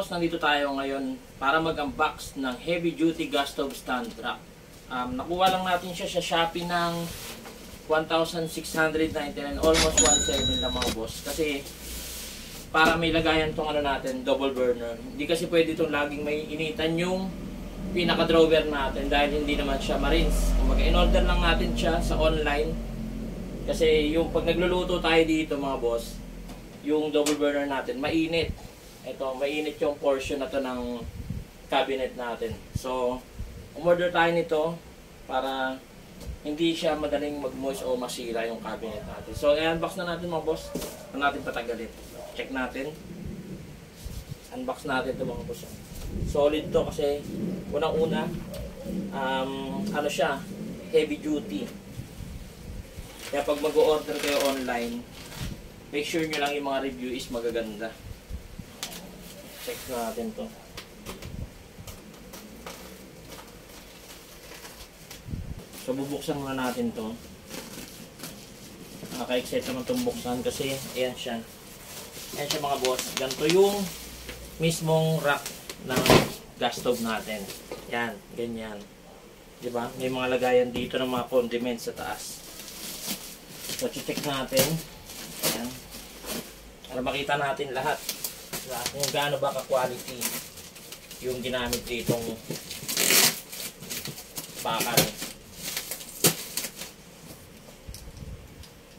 boss, nandito tayo ngayon para mag-unbox ng heavy duty gas stove stand rack. Nakuha lang natin siya sa Shopee ng 1,699, almost 1,700 lang mga boss. Kasi para may lagayan tong ano natin, double burner. Hindi kasi pwede itong laging may initan yung pinaka-drawer natin dahil hindi naman siya marines. Kumbaga, in-order lang natin siya sa online. Kasi yung pag nagluluto tayo dito mga boss, yung double burner natin, mainit. Ito, mainit yung portion na to ng cabinet natin. So, umorder tayo nito para hindi siya madaling mag-moist o masira yung cabinet natin. So, i-unbox na natin mga boss. Ano natin patagalin. Check natin. Unbox natin ito mga boss. Solid to kasi unang-una, ano siya, heavy duty. Kaya pag mag-order kayo online, make sure nyo lang yung mga review is magaganda. Check natin to. So bubuksan muna natin to. Nakaka-excite naman itong buksan kasi ayan siya. Ayan siya mga boss. Ganito yung mismong rack ng gas stove natin. Yan, ganyan. Diba? May mga lagayan dito ng mga condiments sa taas. So check natin. Ayan. Para makita natin lahat. Kung gaano ba ka-quality yung ginamit ditong bakal.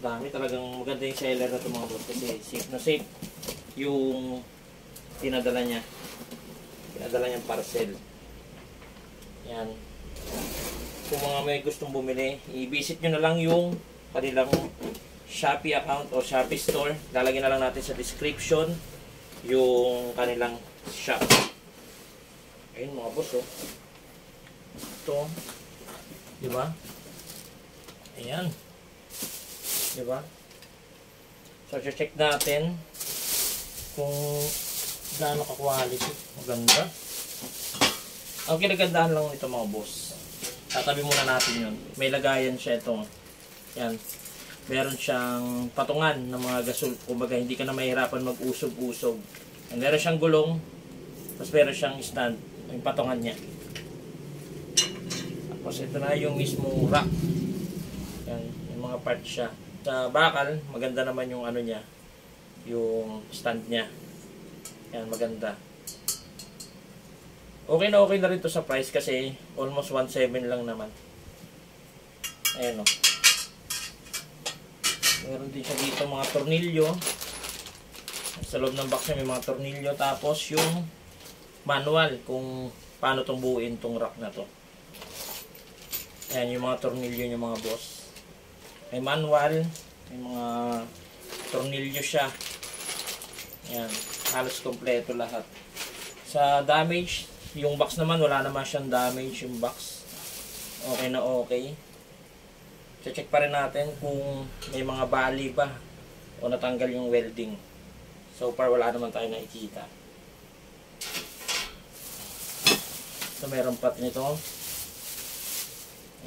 Dami talagang maganda yung seller na ito mga boss kasi safe na safe yung tinadala niya. Tinadala niyang parcel. Yan. Kung mga may gustong bumili, i-visit nyo na lang yung kanilang Shopee account o Shopee store. Lalagyan na lang natin sa description yung kanilang shop. Ayun mga boss, oh. Ito. Diba? Ayan. Diba? So, check natin kung gaano ka-quality. Maganda. Ang kinagandahan lang nito mga boss. Tatabi muna natin yun. May lagayan siya ito. Yan. Meron siyang patungan ng mga gasol. Kumbaga, hindi ka na mahirapan mag-usog-usog. Meron siyang gulong. Tapos meron siyang stand. Yung patungan niya. Tapos ito na yung mismong rack. Yan. Yung mga parts siya. Sa bakal, maganda naman yung ano niya. Yung stand niya. Yan, maganda. Okay na rin to sa price kasi almost 1,700 lang naman. Ayan o. Meron din siya dito mga tornilyo. Sa loob ng box niya may mga tornilyo. Tapos yung manual kung paano itong buuin itong rack na to. Ayan yung mga tornilyo niya mga boss. May manual. May mga tornilyo siya. Ayan. Halos kompleto lahat. Sa damage, yung box naman wala naman siyang damage yung box. Okay na okay. Check pa rin natin kung may mga bali ba o natanggal yung welding. So far wala naman tayo nakikita. So meron pat nito.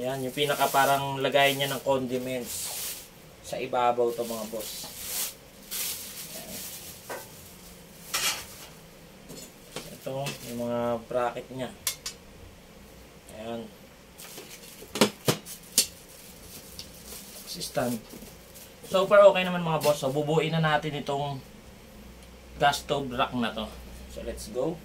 Ayan, yung pinaka parang lagay niya ng condiments sa ibabaw to mga boss. Ayan. Ito, yung mga bracket niya. Ayan. Stand. So far okay naman mga boss. So bubuin na natin itong gas stove rack na to. So let's go.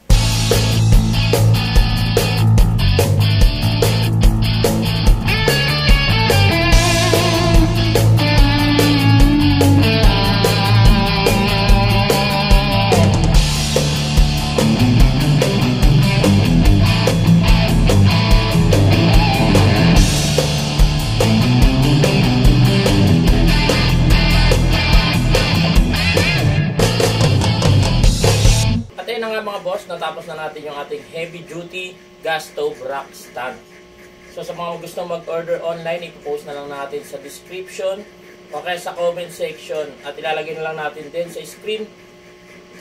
Mga boss, natapos na natin yung ating heavy duty gas stove rack stand. So sa mga gustong mag-order online, ipopost na lang natin sa description o kaya sa comment section at ilalagay na lang natin din sa screen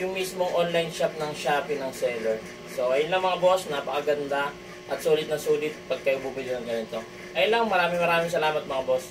yung mismong online shop ng Shopee ng seller. So ayun lang mga boss, napakaganda at sulit na sulit pag kayo bumili ng ganito. Ayun lang, maraming salamat mga boss.